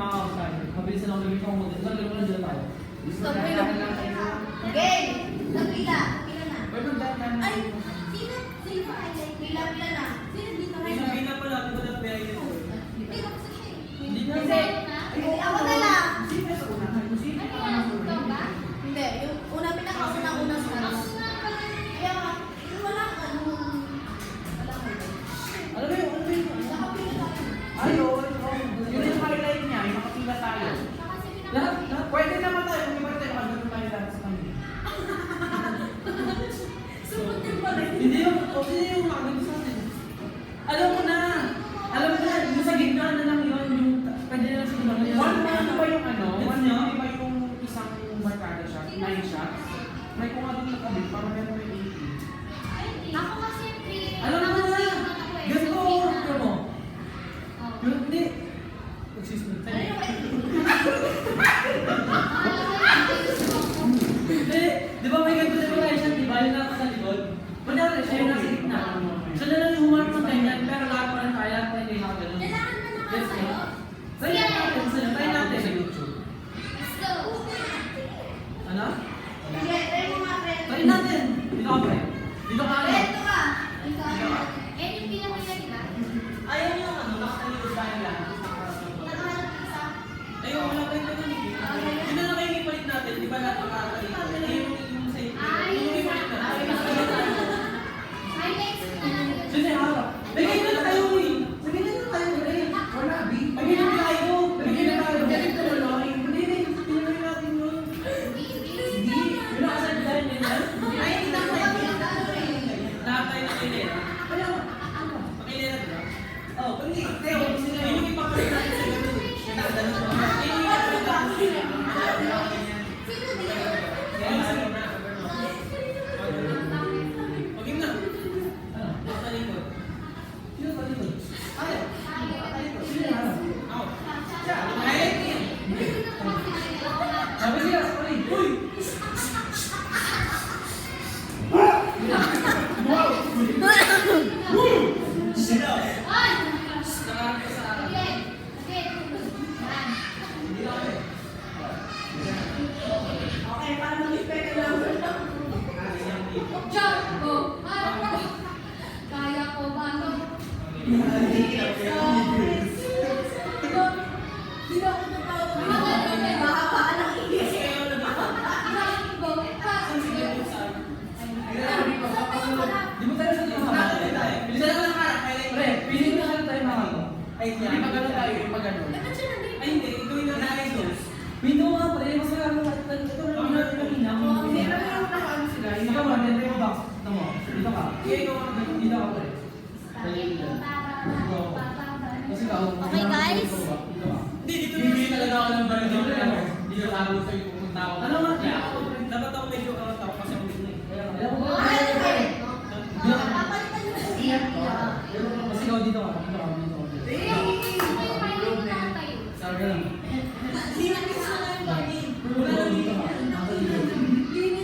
makakabot tayo. Mabilis na lang gawin ko model. Isang gano'n lang dyan tayo. Game! Nagpila! Pila na. Pwede magdaan. Ay! Sino? Sino pa highlight? Pila na. Sino dito highlight? Pila pala, di ba na-highlight ko? Hindi ko kasi siya eh. Hindi na. Hindi, ako na lang. Sino sa una? Sino sa una? Hindi, yung una pinaka-una sa ano. Kaya nga, yung wala ka nung... Wala ka nung... Ano ba yun? Nakapila tayo. Ayun. Yun yung highlight niya. Yung nakapila tayo. Lahat. Pwede naman tayo. Kung iba tayo, magandang tayo lahat sa kanya. Sumunod pa rin. Hindi yung nakaganda sa atin. Alam mo na. Yung sa gitna na lang yun. Yung pwede na lang sa gitna. One ba yung ano? One ba yung isang markada siya? 9 shots? May kung ano yung nakabit. Parang meron may 80. Ako kasi Alam mo na. Ganito. Ano mo? Yung hindi. Excuse me. Hindi. Di ba may ganito na tayo siya? Di ba yung nasa likod? Kunyari, siya yung nasa gitna. Siya na lang yung humarap ng ganyan. Pero lahat pa rin kaya. Kaya hindi nakagano. Kailangan na naman sa'yo. Try natin sa YouTube. Let's go! Ano? Sige, try mo nga, friend. Try natin. Dito ka, pre. Dito ka, ano? Ito ka. Eh, yung pila mo yan, di ba? Ayaw niyo ano, nakakalimutan tayo lang. Nakahanap ka isa. Ayaw, wala pa yung ganun eh. Yun na lang kayo ipalit natin, di ba lahat makakalimutan? Yung sa yung ipalit natin. Highlights na lang yun. Sige, harap. Bigay na lang tayo, eh. Bigay na lang tayo, eh. Wala, B. Bigay na lang tayo. Bigay na tayo. Ganito na lang. Hindi, tinanong natin yun. Hindi. Yun ang asal dahil nila. Ay, hindi na kayo. Lahat tayo na kayo. Kaya, Pakilera ba? Oo, hindi. Yun yung ipapalit natin sa ganun eh. Yun ang ganun. Yun yung ipapalit natin sa ganun. Sino dito? Huwag yun na. ano? Nakalikod. Sino sa likod? Ay, Sino yung harap? ako. Siya, highlight niya. Sabi siya, sorry. Uy! Sino? Ay! Nakaharap ka sa akin. Okay. Okay. Yan. Hindi na kayo. Okay, para mag-respect ka lang. Jump! Go! Kaya ko ba ito? Sino ako natawag? Mahaba ng iis. Go! Di mo tayo sa dito harap. Bilisan lang harap. Pre, pili mo na tayo mga ano. Ay, Hindi pa ganun tayo, hindi pa ganun. Dapat siya nandito. Ay, hindi. Gawin na natin yun. Pino nga pre, mas magagawa ito. Ito na lang natin kanina. Hindi na lang nakaano sila. Hindi ka man, dito yung box. Ito mo, dito ka. Dito ka pre. Kasi ka, Okay, guys. Dito ka. Hindi, dito Hindi na talaga ako ng baril dito. Dito ako sa'yo pupunta ako. Ano nga? Kaya ako, dapat ako medyo out ako kasi ako din eh. Ay, okay. Dito ka. Papalitan mo sa siya. Kasi ikaw dito ka. Dito ka. Sabi ka lang. Hindi na gusto na yung bagay. Wala lang dito ka. Nasa dito. Sige.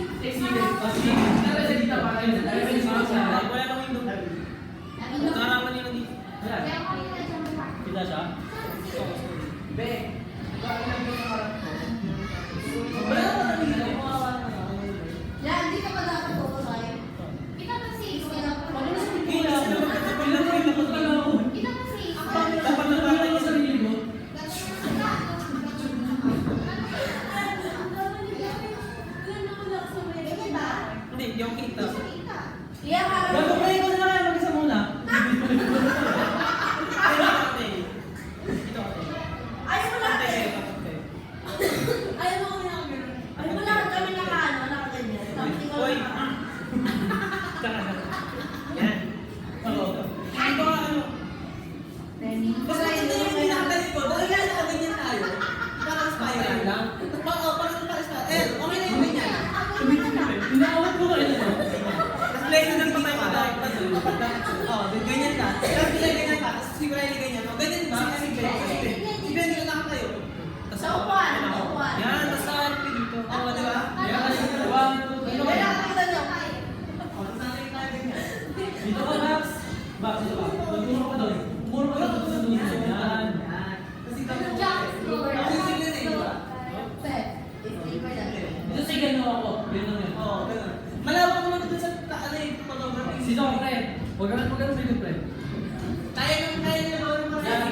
Sige. Tara sa dito para yun. Tayo rin sa mga Wala nang window. Nakaraman nila dito. Wala. Kita siya? Be. Wala pa kami na. Yan, hindi ka pa dapat po tayo. Kaya sila magkakapilang ko yung lakot ka lang ako. Dapat na bata yung sarili mo. Hindi, hindi ako kita. Iya, harap. Gagawin ko na lang mag-isa muna. Pero ate. Ito ate. Ayaw mo lang. Ate, ate. Ayaw mo kami nakagano'n. Ayaw mo lang kami nakaano, nakaganyan. Tapos ikaw Hoy. naka- Tsaka na. Yan. Oo. Ito ka ano. Basta ito yung pinakatalikod. Dahil yan, ganyan tayo. Parang spiral lang. Oo, parang spiral. Okay na yung ganyan. Inaawat ko kayo na. Tapos lagi na patay pa tayo. Oo, ganyan ka. Tapos bila ganyan ka. Tapos si Riley ganyan. O, ganyan ba? Si Ben. Si Ben dito nakatayo. Tapos Sa upuan, sa upuan. Yan, tapos sa RP dito. Oo, di ba? Yan kasi one, two, three. Kaya nakakita niyo. Oo, tapos natin tayo ganyan. Dito ka, Max. Max, dito ka. Magturo ka doon. Puro ka doon sa dulo. Yan. Yan. Tapos ikaw. Jump! Go! ganun sa pre. Kaya nang gawin mo Yan.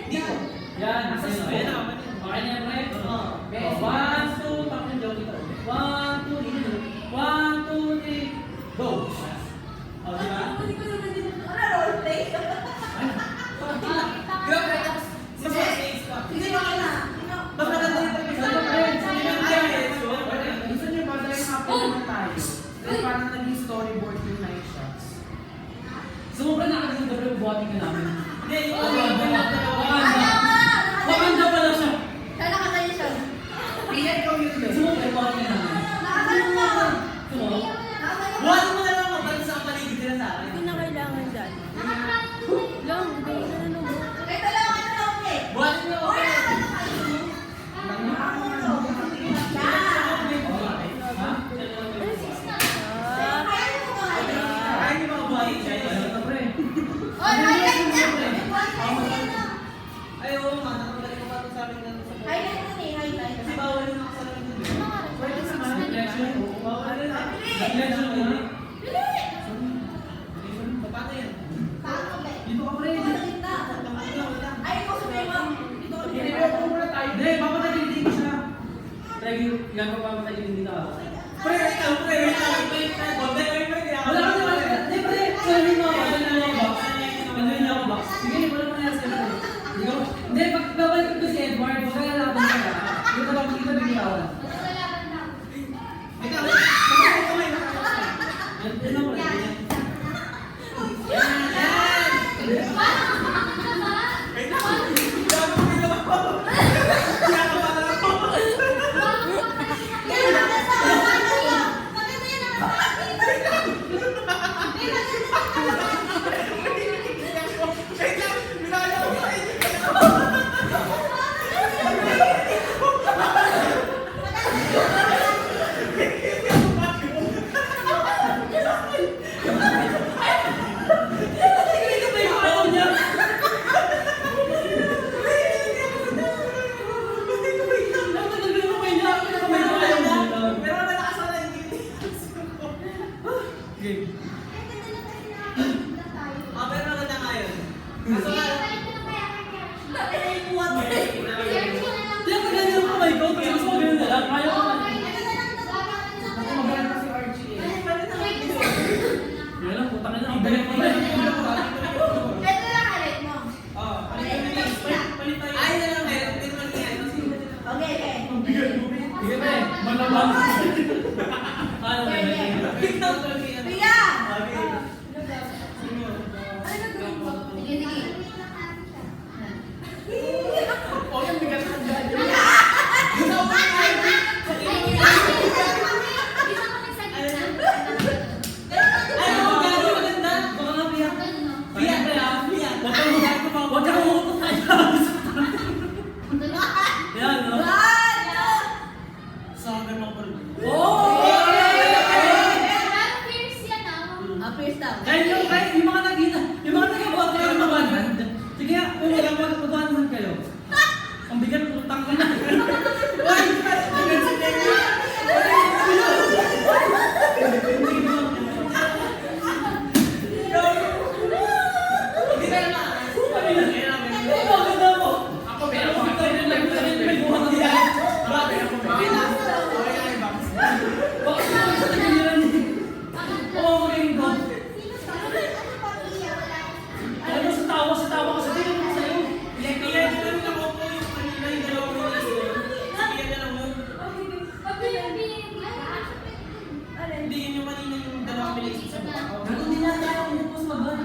Dito. Yan. Nasa Ayan, school. oh. Okay na yan, pre? Oo. Okay. 1, 2, tapos yung dito. 1, 2, 3. 1, 2, 3. Go! O, di ba? Grabe, tapos mas mas pa. Sige, okay na. Mas maganda yung pag-isa. Gusto niyo ba dahil happy naman tayo? Dahil parang naging storyboard yung 9 shots. Sumubra na kasi yung yung buhating ka namin. Hindi, yung Wakanda pala siya. Sana katayo siya. Sumubra yung buhating ka namin. Nakakalong mo. Sumubra. Buwan mo na lang ako para sa paligid nila sa akin. Hindi na kailangan dyan. Lang, hindi na naman. Kaya talaga ka na lang eh. Buwan mo ako. Kaya niyo mga buhay siya. Ay, oo, nakakabalik ko pa ito sa amin ng sa buhay. Kasi bawal yung nakasalamin dun. Paano yan? Dito ka pre. Ay, ikaw sabihin mo. Ito ulit. Hindi, papatagilin ko siya. Lagi, yan ko papatagilin dito ako. Pre, wait lang, pre, wait lang. Konti, wait, pre. Wala ka naman. Hindi, pre. Sabihin mo. Ano na ako box? Ano na ako box? Sige, wala mo na yan sa'yo. Hindi, pag babalik ko si Edward, huwag kaya laban ka. Dito ba kita bibitawan? Wait lang, kamay. Yan ako. Wait lang. Gago ko nila ako. Kinakabahan ako. Wait lang, binala ko sa inyo. Ako niya. Pero malakas wala yung Game. pero maganda nga yun. Kaso nga, Diyan ka ganyan ang kamay ko. Kasi gusto ko ganyan na lang. Ayaw ko na. Ako magaling kasi Archie eh. Yan lang, putang ina. Ang balik mo rin. oh, palit tayo. Ay, na lang meron. Hindi naman yan. Sige pre, malaman. Ano ba yun? Tignan ko lang yan. Okay. Oh, yung bigat ng gadget. Ay, oh, gago, maganda. Baka nga biyak. Biyak, Biyak pre ah. biyak. Huwag kang umutot na yan. Yan no? Sabi mo po. Oh! Kahit yung mga nagina, yung mga nag-abot kayo ng mga band. Sige nga, kung mag-100 kayo. Ang bigat, utang ka na. Ay, bigat si Demi. Hindi tayo na. Ang ganda mo. Ako, Pero pero kung ikaw yung may buhat ng Bakit yan. ako? Bakit na? Okay na yung box. Bakit mo sa tagilan niya? Oo, magaling ko. Alam mo, sa tawa kasi tingnan mo sa'yo. Iyan na lang ako po yung kanina yung dalawang minutes yun. Iyan na lang yun. Hindi yun yung kanina yung dalawang minutes sa mukha ko. Ganun din natin ako yung post mag-1.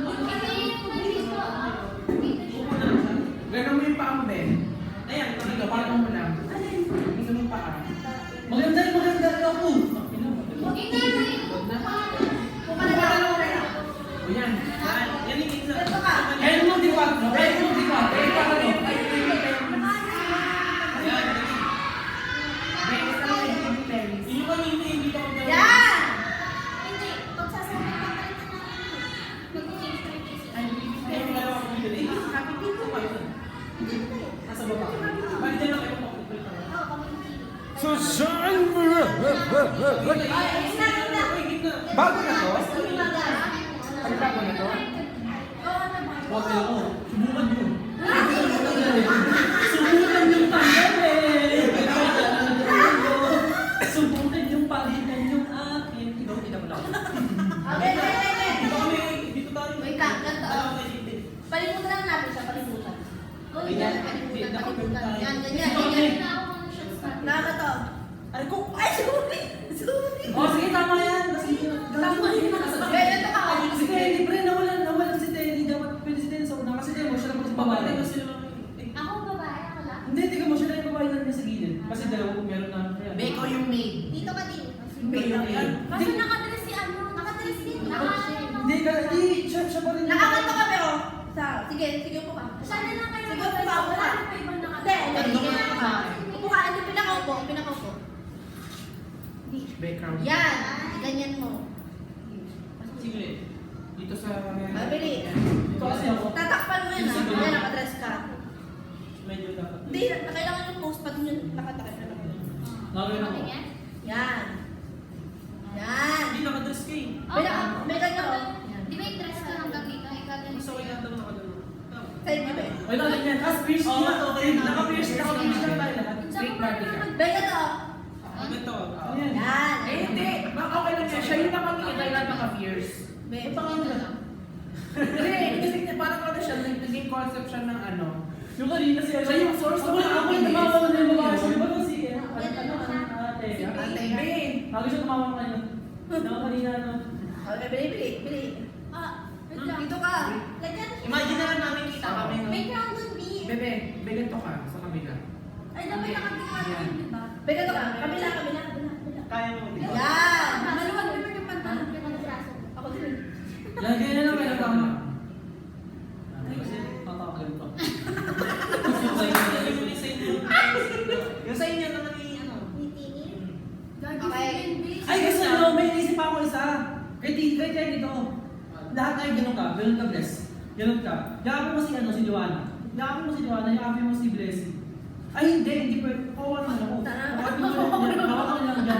Upo na lang siya. Ganun mo yung paa mo, Ben. Ayan, Sige, parang mo lang. Ganun mo yung paa. Maganda ako. O yan. Yan yung minsan. Kaya mo di 4. Kaya mo di 4. Kaya pa ano? Yun yung kanina hindi ko ako Ay, yung dalawa ko dito. Nasa baba. Bakit dyan lang kayo makukulit ako? So saan mo na? Bago na to? Pagbago na to? Huwag kayo ko. Subukan nyo. Subukan yung tanggal eh. Subukan yung palitan yung akin. Ikaw, kita mo lang. Okay, Dito kami, dito tayo. Wait lang, ganito. Alam ko hindi. Palimutan lang natin siya, palimutan. Oh, Ganyan. Palimutan, palimutan. Yan, ganyan, Ganyan ganyan. na ako ng shots natin. Nakakato. Ay, ko. Ay, sorry! Sorry! Oh, sige, tama yan. Tama yun. Kaya ito ka. Si Teddy, pre, nawalan si Teddy. Dapat pwede si Teddy sa una. Kasi tingnan mo, siya lang mas babae. Papatay mo sila. Ako babae, ako lang. Hindi, tingnan mo, siya lang yung babae na niya sa gilid. Kasi dalawa, meron na. Be, ikaw yung maid. Dito ka din. Be, yung maid. Kaso nakadress si ano, nakadress din. Hindi, siya pa rin. Nakakato ka pero. Sige, sige po ka. Sana lang kayo Sige, upo ka, upo ka. pa ibang Hindi, nakadress. hindi. Upo ka, ito pinakaupo, pinakaupo. Background. Yan, ganyan mo. Sige. Dito sa... Mabili. Ito kasi ako. Tatakpan mo yan ah. Yan, nakadress ka. Medyo dapat. Hindi, kailangan yung post pag yun nakatakip na lang. Nagawin ako. Tingin? Yan. Yan. Hindi nakadress ka eh. May ganyan oh. Di ba yung dress ka hanggang dito? Ikaw din. Gusto ko yung tanong nakadress. Sa'yo di ba? Wala lang yan. Tapos pierce Oo, niya. okay. Naka-pierce lang tayo lahat. Straight party ka. May ganyan oh. Ito. Ano yan? Yan. Hindi. Okay lang yan. Siya yung nakakita lang naka-fierce. May Ito ka na. Hindi. Kasi parang ano siya, naging concept siya ng ano. Yung kanina siya. Siya yung source Ako yung tumawa na yung babae. Di ba ito si ate? Ate, Ben. Ako siya tumawa ko kanina. Yung kanina no. Okay, bili. Ah, wait lang. Dito ka. Lagyan siya. Imagine na lang namin kita kami. no? May crown dun, B. Bebe, ganito ka sa kabila. Ay, dapat nakatipan Yan. din, di ba? May ganito ka. Kabila. Kaya mo. di ba? Yan. Maluwag naman yung pantalon ko ng braso. Ako din. Lagyan na lang kayo tama. Kasi tatawagan pa. Yung sa inyo naman yung ano. Titingin. Gagi Okay. si Ben, B. Ay, gusto nyo, may inisip pa ako isa. Kay Teddy to. Lahat tayo ganun ka, bless. Ganun ka. Yakapin mo si Joanna. Yakapin mo si Blessing. Ay, hindi pwede. Kawawa naman ako. Yakapin mo lang dyan.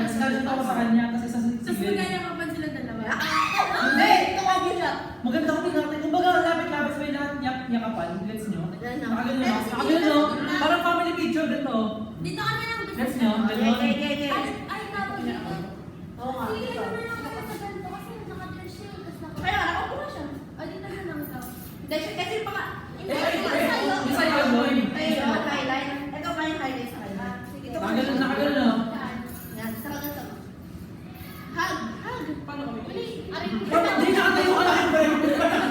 Scarlett ako sa kanya kasi sa Glenn. ka pa sila dalawa. Hindi. Ito ka dito. Maganda ko tingnan. Kumbaga, lapit-lapit may lahat yakapan. Gets nyo? Yan na. Nakagano na. Nakagano no? Parang family picture ganito. Dito ka na lang. Gets nyo? Ganon. Okay. Ay, tawag dito. Oo nga. Sige, Ito. naman ako sa ganito kasi nakadress siya. Tapos naka... Kaya nakaupo ka siya. Ay, dito na lang ito. Kasi pa ka. Hindi, sa'yo. Yung sa'yo, boy. Ayun, highlight. Ito pa yung highlight sa kanya. Ito pa yung Nakagano no? Yan, sa kanya to. Hug. Paano kami? Hindi nakatayo ka lang.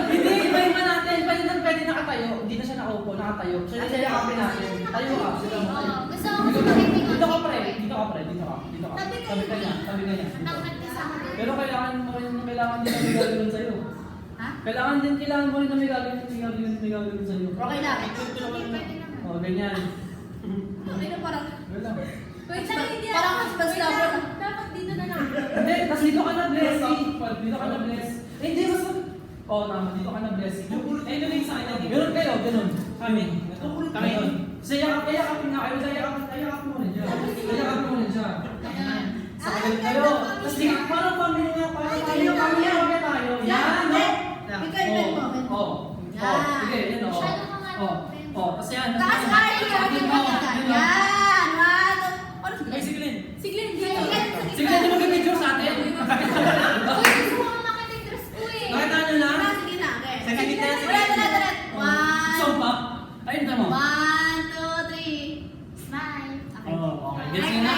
Hindi, iba natin. Pwede nakatayo. Hindi na siya nakaupo, nakatayo. Siya yung yakapin natin. Tayo ka. Sige mo. Oo. Gusto ko Dito ka pre. Dito ka. Tabi ka Tabi ka niya. Dito. Nakakasama din. Pero kailangan mo rin din na may gagawin sa'yo. Ha? Kailangan mo rin na may gagawin sa'yo. Okay lang. Hindi, pwede naman. Oh, ganyan. Okay na parang. Wala. Wait lang, hindi Parang ako. husband Wait lover. lang. Dapat dito na lang. Hindi, tapos dito ka na bless. Dito ka na bless. Eh, hindi, mas oh, tama. Dito ka na bless. Eh, ito yung sa akin. Ganun kayo, ganun. Kami. Kami. Sa yakapin nga kayo. Yakapin mo rin siya. Yakapin mo rin siya. Sa kayo kayo. Tapos di parang family nga. Parang family nga tayo. Yan, no? Ikaw yung bed mo. bed mo. Sige, yun, oh. Masyado ka nga. Tapos yan. Taas ka rin. Yan. Ano Ay, sige Lynn. Sige, dito. Sige, hindi mag-picture sa atin. Uy, gusto ko nga makita yung dress ko eh. Nakita nyo na? Sige na. Okay. Sa gilid na, sige. Ulit. So One. pa? Ayun, tama. 1, 2, 3. Smile. Okay. Okay. Gets nyo na?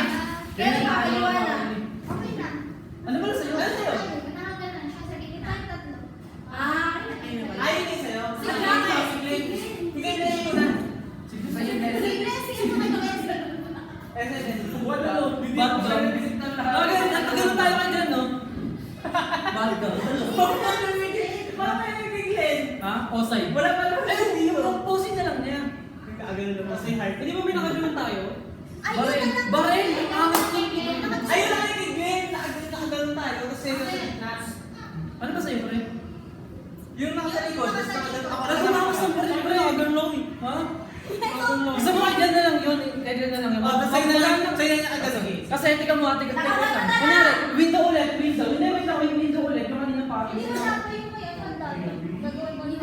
Kaya nga, iwan na. Okay na. Ano ba na sa'yo? Ano sa'yo? Nakaganan siya sa gilid. Ay, tatlo. Ah, Ay, yun yung sa'yo. Sige, Sige, sige, Lynn ko na. Sige, sa'yo na. Sige, sige, sige. Wala. Background. Nagano tayo kayo dyan, no? Background. Bakit kayo nagigilin? Ha? Osay. Wala pa lang. Ay, hindi yun. Yung posing na lang niya. Nagkaagano naman sa heart. Hindi mo may nakagano'n tayo? Baril. Baril. Ayun lang nagigilin. Nakagano'n tayo. Kasi Ano ba sa'yo, pre? yung nakasalikod. Tapos nakagano'n ako. Nagkumakas ng baril, pre. Agad lang eh. Ha? Gusto mo kaya na lang yun. Kaya na lang yun. Sa'yo na lang. Sa'yo na nakagano'n. Kasi tika mo, tika mo. Kunyari, window ulit, window. Hindi, wait lang, window ulit. Yung kanina pa. Hindi na siya yung may ano dati. Gagawin ko nila.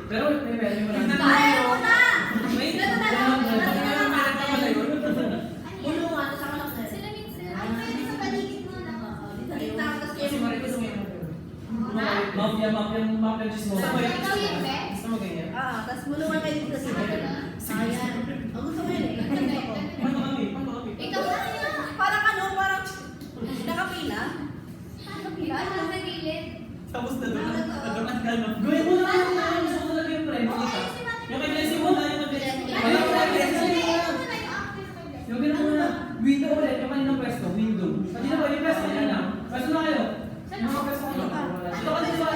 Pero may meron mo lang. Kaya mo na! Wait, Ito na lang. meron pa pala yun. Bulungan, sa kalak na. Sila minsan. Ay, pwede sa paligid mo na. Dito na, tapos Kasi Maricos may Mafia chismo. Gusto mo yun? Ikaw yun, be? Gusto mo ganyan? tapos bulungan kayo dito sa Ayan. Ang gusto ko yun eh. Ang gusto ko. Paano kami? Paano kami? Ikaw na yun. Parang parang nakapila. Ikaw na sa gilid. Tapos na doon ang gano'n. Gawin mo na yung gusto ko lagi yung friend. Yung kay Blessing mo na, yung kay Blessing. Wala ko lang, yung gano'n mo na. Window ulit, yung kaninang pwesto. Window. Pati na ba yung pwesto? Yan lang. Pwesto na kayo. Yung mga pwesto kayo. Dito ka din ba?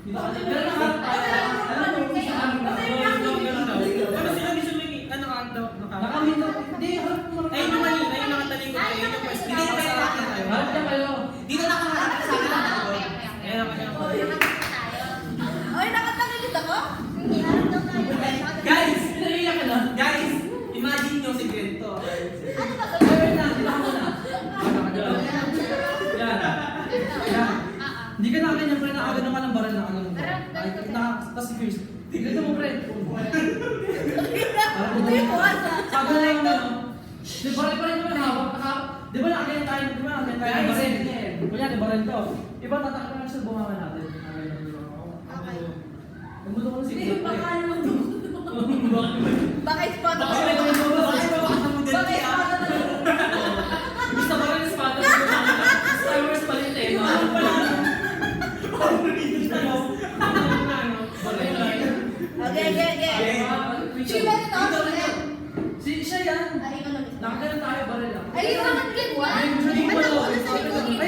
Dito ka din. Pero alam mo kung saan na. Pero sila mismo may ano ka daw? Naka-window. Hindi, harap mo na. Ay, yung mali. Ay, yung nakatalikod kayo. Yung pwesto. Hindi na tayo nakakita tayo. Harap niya kayo. Dito nakaharap sa akin. Ayan ako niya. Ay, nakatangilid ako? Guys! Pinaiyak ka na. Guys! Imagine nyo si Gento. Wait na, dito ka na. Yan. Yan. Hindi ka na ganyan, pre. Nakagano ka ng baral na ano. Tapos si Chris. Dito mo, pre. Ito yung buwan. Sabi na yung ano. Di baral pa rin naman hawak. Di ba nakaganyan tayo? Di ba nakaganyan tayo ng baral? Kunyari, baral to. Iba tatakbo na sa bunga natin. Namulo ko na si Chris. Baka naman ito. Baka spot ako. Bakit ba mo Baka spot ako. Gusto ba rin spot? Star Wars pa rin eh. Okay. Chiba ito. Siya yan. Ay, ikaw lang. Nakagalan tayo, baril lang. Ay, ikaw lang din. Ay, hindi ko daw. Ay,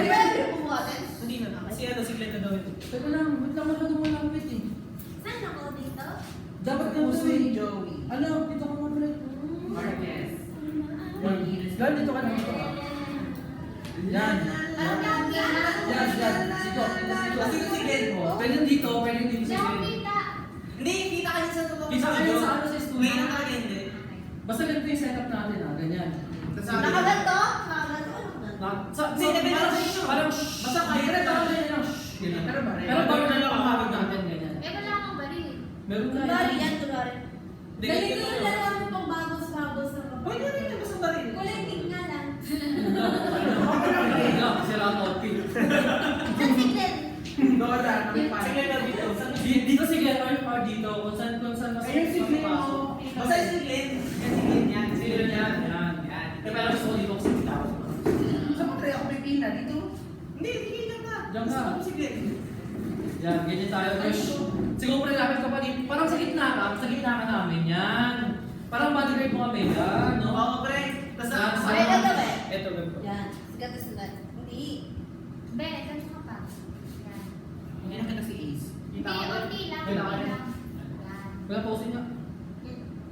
pwede mo buhatin. Hindi na. Kasi ano, si Gento daw ito. Teka lang, ba't lang masyadong malapit eh? Saan ako dito? Dapat ka Puso eh. ni Joey. Ano, dito ka muna ulit. Marquez. Gan, dito ka na, dito ka. Yan. Yan, yan. Sito, Kasi si Gento. Pwede dito, pwede dito sa Diyan gilid. kita. Hindi, kita ka niya sa totoo. Kita ka niya sa ano sa studio. Ngayon talaga hindi. Basta ganito yung setup natin ah, ganyan. Nakaganto? Nakaganto? Hindi, parang basta kaya rin parang ganyan lang. Ganyan. Pero bago na lang ang hawag natin, ganyan. Eh, wala akong baril. Meron na Kunwari yan, kunwari. Hindi, Ganito ganito yung lang. laruan mo pang bagos-bagos na Uy, kapag. ganito, basta baril. Kulitin nga lang. Sira ang outfit. Saan si Glenn? Dora, kami pa. Sige na dito. Dito si Glenn or dito, kung saan mas Ayun si Glenn pasok. mo. Basta si Glenn. Yan si Glenn yan. Si Glenn yan, yan. Yan. Pero gusto ko dito kasi tao. Saan mo tayo ako pipila? Dito? Hindi, tingin ka. Diyan Gusto ka. ko si Glenn. Yan, ganyan tayo. Siguro pre, lapit ka pa dito. Parang sa gitna ka namin, yan. Parang bodyguard mo kami, yan, no? Oo, pre. Basta Sa- Ay, gagawin. Ito, ganito. Yan. Sigat na sigat. Hindi. Be, ganito ka pa. Yan. Ngayon ka na si Ace. Hindi, unti lang. Wala ka Unti na. lang. Yan. Wala posing nga.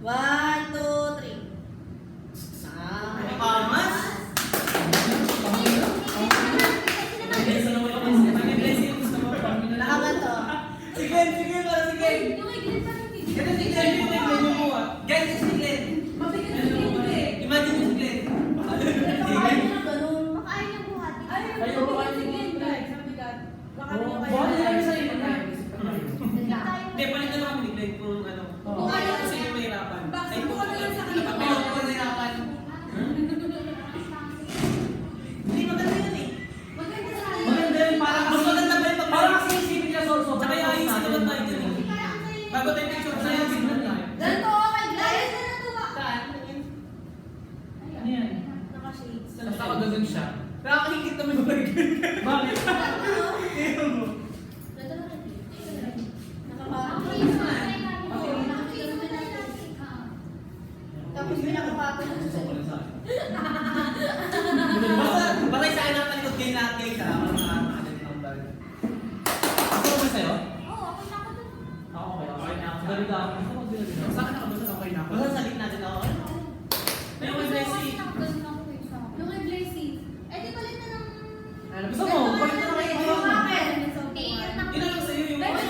1, 2, 3. Ay, pamas. Blessing naman ako. May blessing. Gusto mo pa. Nakaganto. Si Glenn, si Glenn, wala si Glenn. Yung kay Glenn pa rin. Ito si Glenn, yung Glenn, yung buwa. Guys, ito si Glenn. Mabigat na dito eh. Imagine mo si Glenn. Nakakain na ganun. Baka ayaw niyang buhatin. Ayaw ko kayo si Glenn, guys. Mabigat. Baka Oo, nyo kayo. buhatin lang sa iyo, na. Hindi tayo. Hindi, palitan na kami ni Glenn kung ano. Oo. Kung ano kasi yung mahirapan. Bakit? Ay, kung Buka na lang sa kanila. Kapag ko mahirapan. Hindi maganda yun eh. Maganda sa Maganda yun, parang Mas maganda ba yung pag- parang kasi isipin niya so Tsaka yung ayusin naman tayo dyan eh. Bago tayo picture sa yung signal tayo. Ganito ako kay Glenn. Ano yan? Naka-shades. Basta ako doon siya. Nakakahigit naman yung balik. Bakit? Tingnan mo. Tapos pinakapatong ko sa Basta, patay sa akin ang talikod kayo lahat kayo sa mga nakakalit ng bag. Gusto ko ba sa'yo? Oo, ako na ako dun. Ako okay. Okay na ako. Dali ka ako. Gusto ko dali ka. Sa akin ako doon, okay na ako. Basta sa gitna din ako. Pero may blessing. Yung kay Blazy. Eh, di palit na ng... Gusto mo? Palit na kayo. Yun lang sa'yo yung... Ayun,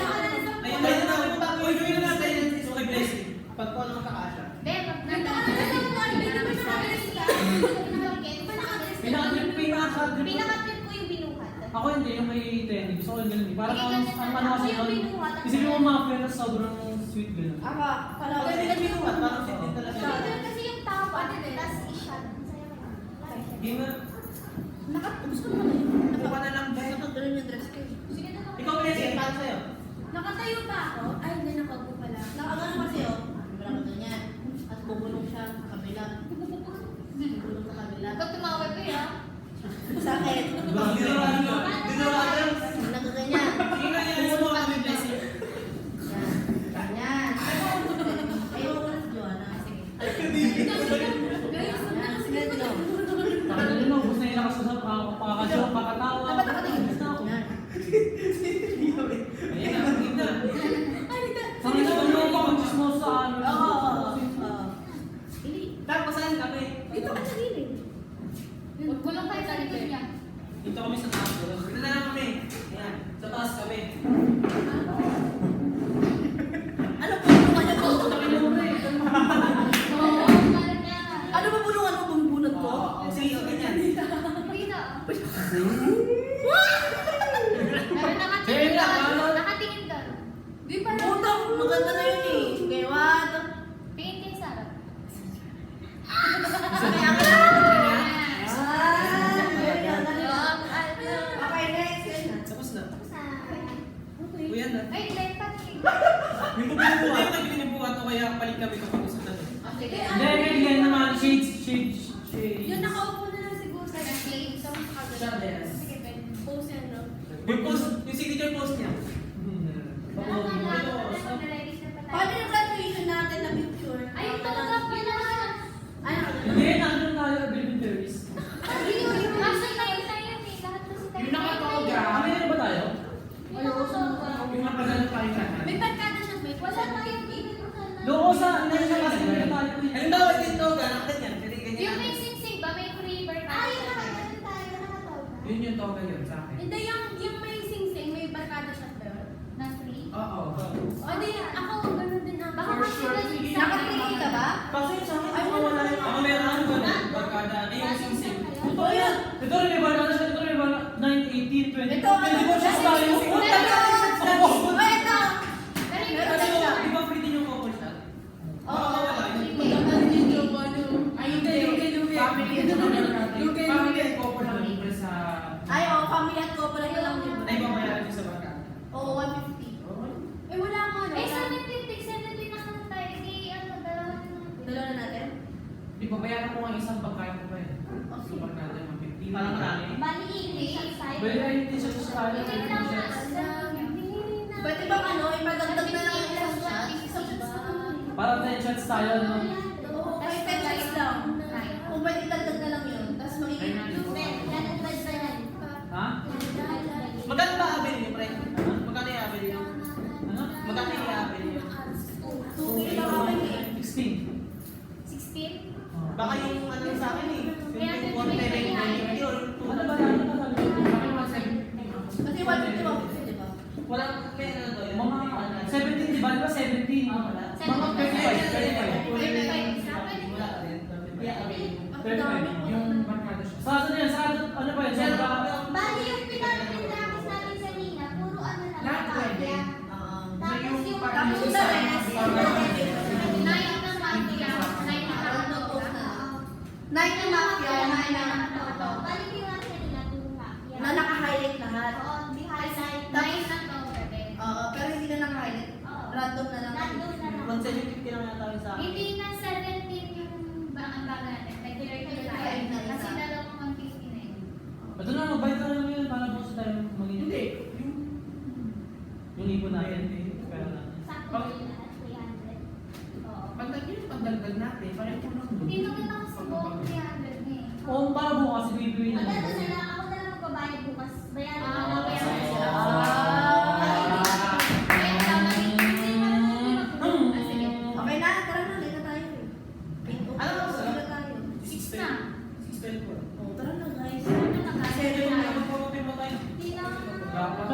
ayun na ako. Uy, gawin na natin yung iso kay blessing. Pag ko ano makakasya. Be, nandito ka na sa buwan. Be, naman sa akin sila. Pinaka-trip Pinaka-trip ko yung binuhat. Ako hindi, yung may trending. Gusto ko yung ganun. Parang Hindi ang ganun ano na- kasi yung yun. binuhat ang Isipin mo trend. mga friend na sobrang sweet ganun. Ako, pala Pag hindi ka binuhat, parang sweet din talaga. Ganun kasi yung tapa, tas i-shot. Sa'yo na. Hindi nga. Gusto ko naman yun. Buka na lang, Ben. Nakagalan yung dress ko. Sige na. Ikaw, Blessing, paano sa'yo? Nakatayo pa ako. Ay, hindi nakaupo pala. Nakagalan kasi oh. Parang ganyan. At bubulong siya sa kabila. Bubulong sa kabila. Pag tumawag ko ya. Sa akin. Dinuraan mo. Dinuraan mo. Nagaganyan. Sige na yan, mo kami, Blessing. Yan. Ayaw ko na si Joanna. Guys, Sige, ito. Takot na yun, ubus na yung lakas ko sa pakakasyon, pakatawa. Dapat nakatingin. Ubus na ako. Yan. Ayan na, tingin na. Sabi na ba yung mga chismoso sa ano? Oo. Tapos saan kami? Dito ka sa gilid. Huwag mo lang kayo sa likod niya. Dito kami sa taas. Dito na lang kami. Ayan, sa taas kami. Ano po bulungan niya po? Oo, malam niya. Ano ba bulungan mo bumbunot ko? Sige, ganyan. Hindi na. Pero nakatingin Sila, doon. ano? Nakatingin doon. Di pa lang. Puta, maganda na yun eh. Kaya what? Tingin kayo sa harap. Kaya ka na. Okay, next. Tapos na. Kuya na. Ay, hindi. Patingin. Yung binubuhat. Hindi yung binubuhat o kaya palit kami kapag usap na to. Sige. Hindi, ganyan naman. Shades. Yung nakaupo na lang siguro sa plate. Sa Siya, yes. Sige, pwede. Post yan, no? Yung post, yung signature post niya. Paano yung graduation natin na picture? Ay, ito nga pala. Ay, Hindi, nandun tayo, elementary. Kaso na yun na yun eh. Lahat kasi tayo. Yung nakapag-graph. Kami na ba tayo? Yung napagalan tayo lahat. may barkada siya, may Wala tayong ginagawa. Loko sa, hindi siya kasi hindi tayo. Ayun daw, dito, ganang ganyan. Pwede ganyan. Yung may singsing ba? May free bird. Ay, nakagalan tayo. Nakatawag. Yun yung toga yun sa akin. Hindi, yung may sing-sing, may barkada siya ba yun? Na free? Oo. O, di, ako, ganun din ako. Baka For kasi sure, ganun sige. sa- Nakapili ka ba? Kasi sa akin, Ay, wala wala. yung... Ako meron ako ganun. Barkada. Ay, yung sing-sing. Ito yan! Ito rin may barkada siya, ito rin may barkada. 9, 18, 20. Ito, ano? 24 shots tayo. Puta ka! Ay, ito! Pero yung Meron Kasi siya. di ba free din yung couple shot? Oo. Baka wala yun. Ay, hindi. Family and family and couple lang libre sa... Ay, oo, family at couple ito lang yun. Ay, babayaran din sa barkada. Oo, 150. Eh, wala nga, no? Ay, 17 na lang tayo. Di, ano, dalawa na lang. Dalawa na natin? Ipabayaran mo ang isang bangkaya mo pa eh. O, Sa sige. barkada ng 50. Parang marami. Bali, English tayo. Pwede ay hindi siya sa tayo. Ikaw lang na. Pwede bang ano, ipadagdag na lang yung isang shot? Isang shot sa Para 10 shots tayo, no? Oo, kahit 10 shots lang. Kung pwede idagdag na lang yun, tapos magiging... Ha? Magkano ba abel niyo, pre? Magkano yung abel niyo? Ano? Magkano yung abel niyo? 2K lang kami eh. 16. 16? Baka yung ano sa akin eh. Kaya Yung 1 may or Ano ba tayo? Ano ba tayo? Kasi 150, di ba? Wala, may ano to. yung- Mga 17, di ba? Di ba 17? Mga 35, 35. Wala ka rin. Kaya abel niyo. Ang dami ko. Yung barkada siya. Sa ano yan? Sa ano ba yan? Sa Bali yung pinapinapos natin sa Nina, puro ano lang. Lahat pwede. Tapos yung Tapos yung sa rest, nine na mafia, nine na Tapos mafia. Nine na mafia, nine na Bali yung ano sa Nina, puro mafia. na naka-highlight lahat. Oo, di highlight. Nine na to, bebe. Oo, pero hindi na naka-highlight. Oo. Random na lang. Random na lang. 150 lang yata yung sa akin. Hindi na 17 yung ang baga natin. Regular yung tayo. Kasi dalawang 150 na yun. Ito na, magbayad ka na lang yun para po sa tayo maging... Hindi. Yung ipon natin. Pera natin. Sakto yun na 300. Oo. Pag yung pagdagdag natin, parang ko lang doon. Hindi naman ako sa buong 300 na eh. Oo, para bukas, bibigyan na. Maganda sila, ako na lang magbabayad bukas. Bayaran ko na Ah, bayaran ko sila. Ah. Ayun, tama rin. Kasi marunong mag- Ah, sige. Okay na, tara na, late na tayo eh. Ano ba gusto? Late na tayo. 6 Na. 612 po. Oo, tara na guys. Ano na ba? Seven na. Ano po mo tayo? Hindi na. Dapat